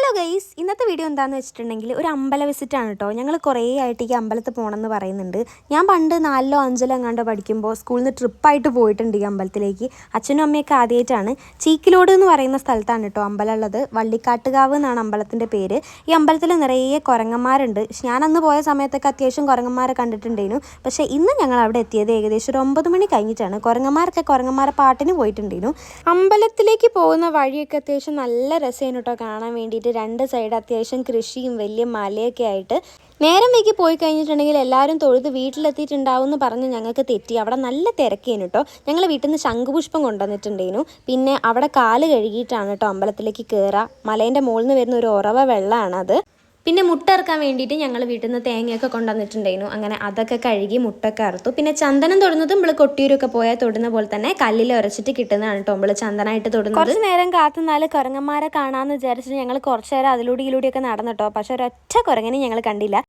Hello guys, ഇന്നത്തെ video എന്താണെന്ന് വെച്ചിട്ടുണ്ടെങ്കിൽ ഒരു അമ്പല വിസിറ്റാണ് കേട്ടോ. ഞങ്ങൾ കുറേ ആയിട്ട് ഈ അമ്പലത്തിൽ പോകണമെന്ന് പറയുന്നുണ്ട്. ഞാൻ പണ്ട് 4ലോ 5ലോ എങ്ങാണ്ടോ പഠിക്കുമ്പോൾ സ്കൂളിൽ നിന്ന് ട്രിപ്പായിട്ട് പോയിട്ടുണ്ട് ഈ അമ്പലത്തിലേക്ക്. അച്ഛനും അമ്മയൊക്കെ ആദ്യമായിട്ടാണ്. ചീക്കിലോട് എന്ന് പറയുന്ന സ്ഥലത്താണ് കേട്ടോ അമ്പലം ഉള്ളത്. വള്ളിക്കാട്ടുകാവ് എന്നാണ് അമ്പലത്തിൻ്റെ പേര്. ഈ അമ്പലത്തിൽ നിറയെ കുരങ്ങന്മാരുണ്ട്. ഞാനന്ന് പോയ സമയത്തൊക്കെ അത്യാവശ്യം കുരങ്ങന്മാരെ കണ്ടിട്ടുണ്ടായിരുന്നു. പക്ഷേ ഇന്ന് ഞങ്ങൾ അവിടെ എത്തിയത് ഏകദേശം ഒരു 9 മണി കഴിഞ്ഞിട്ടാണ്. കുരങ്ങന്മാരെ പാട്ടിന് പോയിട്ടുണ്ടായിരുന്നു. അമ്പലത്തിലേക്ക് പോകുന്ന വഴിയൊക്കെ അത്യാവശ്യം നല്ല രസമായിരുന്നു കേട്ടോ കാണാൻ വേണ്ടിയിട്ട്. 2 സൈഡ് അത്യാവശ്യം കൃഷിയും വലിയ മലയൊക്കെ ആയിട്ട്. നേരം വൈകി പോയി കഴിഞ്ഞിട്ടുണ്ടെങ്കിൽ എല്ലാവരും തൊഴുത് വീട്ടിലെത്തിയിട്ടുണ്ടാവും എന്ന് പറഞ്ഞ് ഞങ്ങൾക്ക് തെറ്റി. അവിടെ നല്ല തിരക്കേനു കേട്ടോ. ഞങ്ങൾ വീട്ടിൽ നിന്ന് ശംഖുപുഷ്പം കൊണ്ടുവന്നിട്ടുണ്ടായിരുന്നു. പിന്നെ അവിടെ കാല് കഴുകിയിട്ടാണ് കേട്ടോ അമ്പലത്തിലേക്ക് കയറുക. മലേൻ്റെ മുകളിൽ നിന്ന് വരുന്ന ഒരു ഉറവ വെള്ളമാണത്. പിന്നെ മുട്ട ഇറക്കാൻ വേണ്ടിയിട്ട് ഞങ്ങൾ വീട്ടിൽ നിന്ന് തേങ്ങയൊക്കെ കൊണ്ടുവന്നിട്ടുണ്ടായിരുന്നു. അങ്ങനെ അതൊക്കെ കഴുകി മുട്ടൊക്കെ അറുത്തു. പിന്നെ ചന്ദനം തൊടുന്നത് നമ്മൾ കൊട്ടിയൂരൊക്കെ പോയാൽ തൊടുന്ന പോലെ തന്നെ കല്ലിൽ ഉരച്ചിട്ട് കിട്ടുന്നതാണ് കേട്ടോ നമ്മൾ ചന്ദനമായിട്ട് തൊടുന്നത്. കുറച്ച് നേരം കാത്തുനിന്നാൽ കുരങ്ങന്മാരെ കാണാമെന്ന് വിചാരിച്ചിട്ട് ഞങ്ങൾ കുറച്ച് നേരം അതിലൂടെയൊക്കെ നടന്നിട്ടോ. പക്ഷെ ഒരൊറ്റ കുരങ്ങനെ ഞങ്ങൾ കണ്ടില്ല.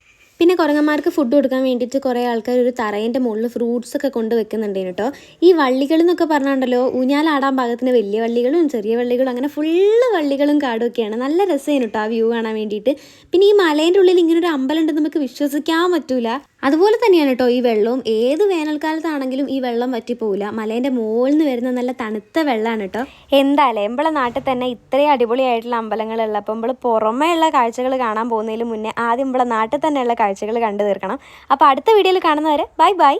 പിന്നെ കുരങ്ങന്മാർക്ക് ഫുഡ് കൊടുക്കാൻ വേണ്ടിയിട്ട് കുറേ ആൾക്കാർ ഒരു തറേൻ്റെ മുകളിൽ ഫ്രൂട്ട്സ് ഒക്കെ കൊണ്ട് വെക്കുന്നുണ്ടായിരുന്നു കേട്ടോ. ഈ വള്ളികൾ എന്നൊക്കെ പറഞ്ഞാണ്ടല്ലോ, ഊഞ്ഞാലാടാൻ പാകത്തിന് വലിയ വള്ളികളും ചെറിയ വള്ളികളും അങ്ങനെ ഫുള്ള് വള്ളികളും കാടും ഒക്കെയാണ്. നല്ല രസമായിരുന്നു കേട്ടോ ആ വ്യൂ കാണാൻ വേണ്ടിയിട്ട്. പിന്നെ ഈ മലേൻ്റെ ഉള്ളിൽ ഇങ്ങനെ ഒരു അമ്പലം ഉണ്ടെന്ന് നമുക്ക് വിശ്വസിക്കാൻ പറ്റൂല. അതുപോലെ തന്നെയാണ് കേട്ടോ ഈ വെള്ളവും. ഏത് വേനൽക്കാലത്താണെങ്കിലും ഈ വെള്ളം വറ്റിപ്പോവില്ല. മലേൻ്റെ മുകളിൽ നിന്ന് വരുന്ന നല്ല തണുത്ത വെള്ളമാണ് കേട്ടോ. എന്തായാലും നമ്മളെ നാട്ടിൽ തന്നെ ഇത്രയും അടിപൊളിയായിട്ടുള്ള അമ്പലങ്ങളുള്ളപ്പോൾ നമ്മൾ പുറമേ ഉള്ള കാഴ്ചകൾ കാണാൻ പോകുന്നതിന് മുന്നേ ആദ്യം നമ്മളെ നാട്ടിൽ തന്നെയുള്ള കാഴ്ചകൾ കണ്ടു തീർക്കണം. അപ്പോൾ അടുത്ത വീഡിയോയിൽ കാണുന്നവരെ ബൈ ബൈ.